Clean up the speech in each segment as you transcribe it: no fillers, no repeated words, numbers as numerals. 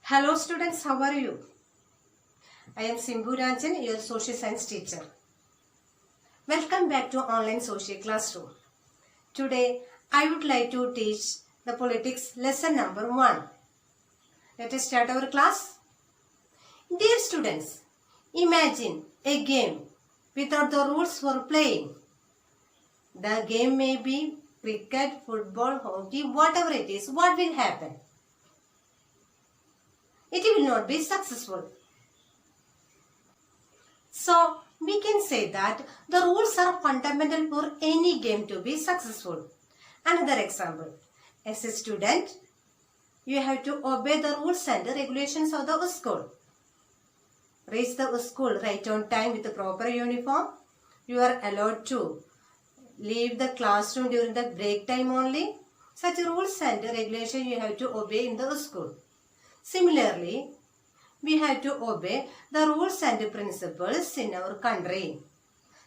Hello students, how are you? I am Simbu Ranjan, your social science teacher. Welcome back to online social classroom. Today, I would like to teach the politics lesson number 1. Let us start our class. Dear students, imagine a game without the rules for playing. The game may be cricket, football, hockey, whatever it is. What will happen? It will not be successful. So, we can say that the rules are fundamental for any game to be successful. Another example. As a student, you have to obey the rules and regulations of the school. Reach the school right on time with the proper uniform. You are allowed to leave the classroom during the break time only. Such rules and regulations you have to obey in the school. Similarly, we have to obey the rules and principles in our country.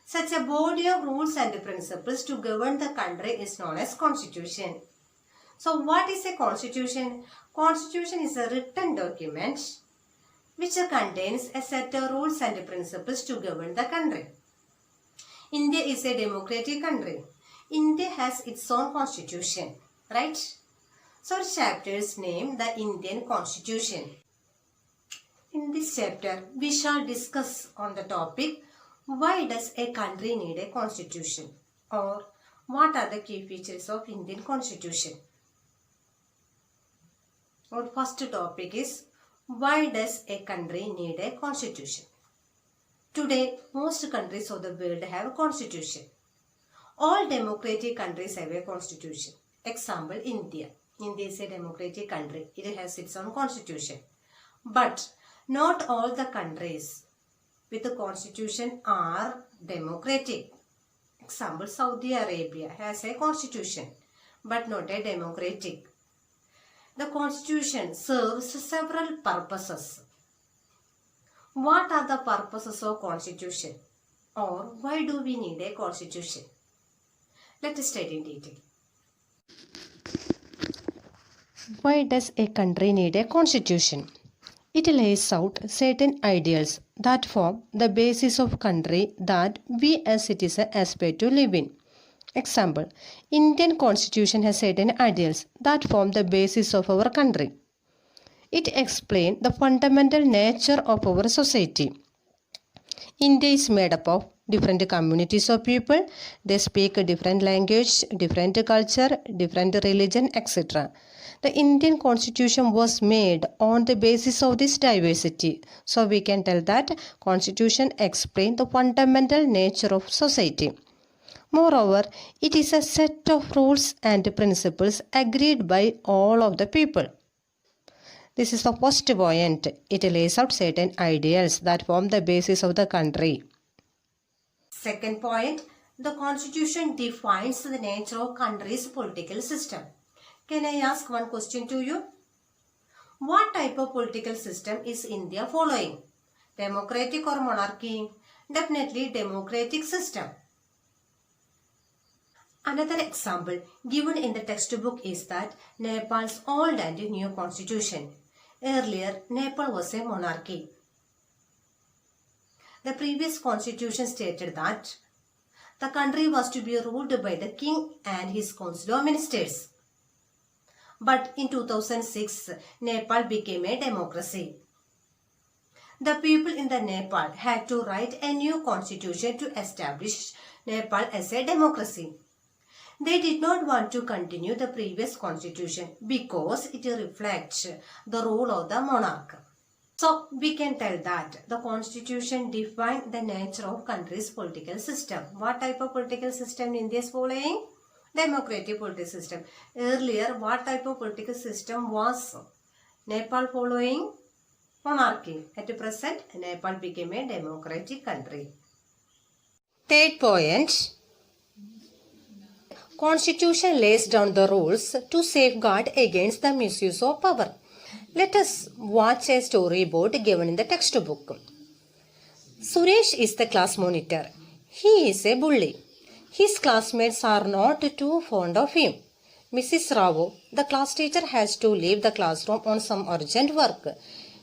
Such a body of rules and principles to govern the country is known as constitution. So what is a constitution? Constitution is a written document which contains a set of rules and principles to govern the country. India is a democratic country. India has its own constitution, right? So our chapter's name, the Indian Constitution. In this chapter, we shall discuss on the topic, why does a country need a constitution? Or what are the key features of Indian Constitution? Our first topic is, why does a country need a constitution? Today, most countries of the world have a constitution. All democratic countries have a constitution. Example, India. India is a democratic country. It has its own constitution. But not all the countries with a constitution are democratic. Example, Saudi Arabia has a constitution but not a democratic. The constitution serves several purposes. What are the purposes of constitution? Or why do we need a constitution? Let us study in detail. Why does a country need a constitution? It lays out certain ideals that form the basis of country that we as citizens aspire to live in. Example, Indian Constitution has certain ideals that form the basis of our country. It explains the fundamental nature of our society. India is made up of different communities of people. They speak a different language, different culture, different religion, etc. The Indian Constitution was made on the basis of this diversity. So we can tell that Constitution explains the fundamental nature of society. Moreover, it is a set of rules and principles agreed by all of the people. This is the first point. It lays out certain ideals that form the basis of the country. Second point, the Constitution defines the nature of country's political system. Can I ask one question to you? What type of political system is India following? Democratic or monarchy? Definitely democratic system. Another example given in the textbook is that Nepal's old and new constitution. Earlier, Nepal was a monarchy. The previous constitution stated that the country was to be ruled by the king and his council of ministers. But in 2006, Nepal became a democracy. The people in the Nepal had to write a new constitution to establish Nepal as a democracy. They did not want to continue the previous constitution because it reflects the rule of the monarch. So we can tell that the constitution defined the nature of country's political system. What type of political system India is following? Democratic political system. Earlier, what type of political system was Nepal following? Monarchy. At present, Nepal became a democratic country. Third point. Constitution lays down the rules to safeguard against the misuse of power. Let us watch a storyboard given in the textbook. Suresh is the class monitor. He is a bully. His classmates are not too fond of him. Mrs. Rao, the class teacher, has to leave the classroom on some urgent work.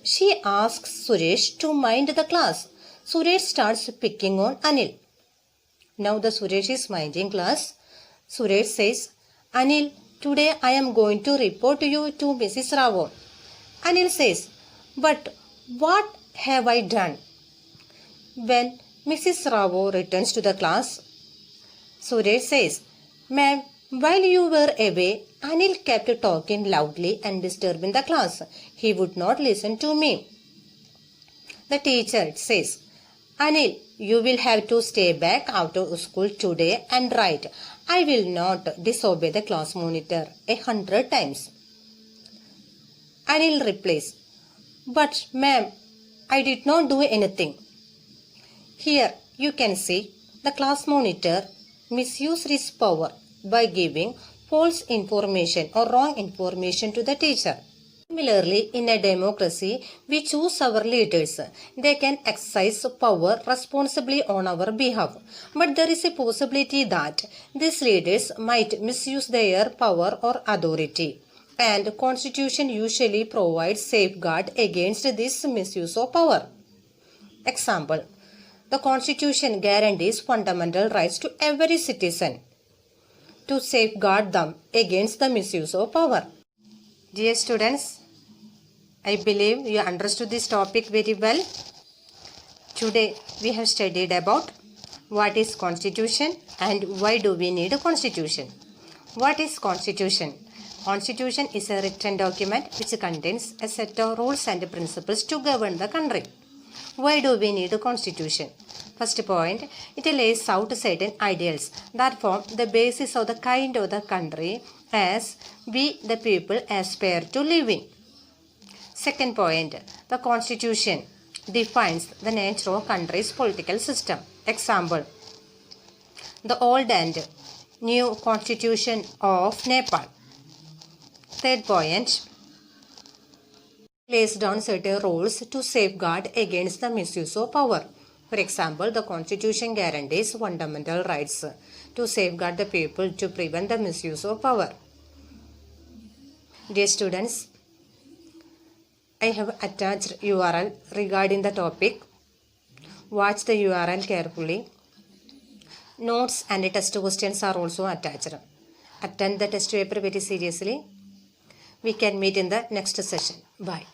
She asks Suresh to mind the class. Suresh starts picking on Anil. Now the Suresh is minding class. Suresh says, Anil, today I am going to report you to Mrs. Rao. Anil says, but what have I done? When Mrs. Rao returns to the class, Suresh says, Ma'am, while you were away, Anil kept talking loudly and disturbing the class. He would not listen to me. The teacher says, Anil, you will have to stay back out of school today and write. I will not disobey the class monitor 100 times. Anil replies, but ma'am, I did not do anything. Here you can see the class monitor misused his power by giving false information or wrong information to the teacher. Similarly, in a democracy, we choose our leaders. They can exercise power responsibly on our behalf. But there is a possibility that these leaders might misuse their power or authority. And Constitution usually provides safeguard against this misuse of power. Example, the Constitution guarantees fundamental righs to every citizen to safeguard them against the misuse of power. Dear students, I believe you understood this topic very well. Today we have studied about what is Constitution and why do we need a Constitution. What is Constitution? Constitution is a written document which contains a set of rules and principles to govern the country. Why do we need a Constitution? First point, it lays out certain ideals that form the basis of the kind of the country as we the people aspire to live in. Second point, the Constitution defines the nature of country's political system. Example, the old and new Constitution of Nepal. Third point, lays down certain rules to safeguard against the misuse of power. For example, the Constitution guarantees fundamental rights to safeguard the people to prevent the misuse of power. Dear students, I have attached URL regarding the topic. Watch the URL carefully. Notes and test questions are also attached. Attend the test paper very seriously. We can meet in the next session. Bye.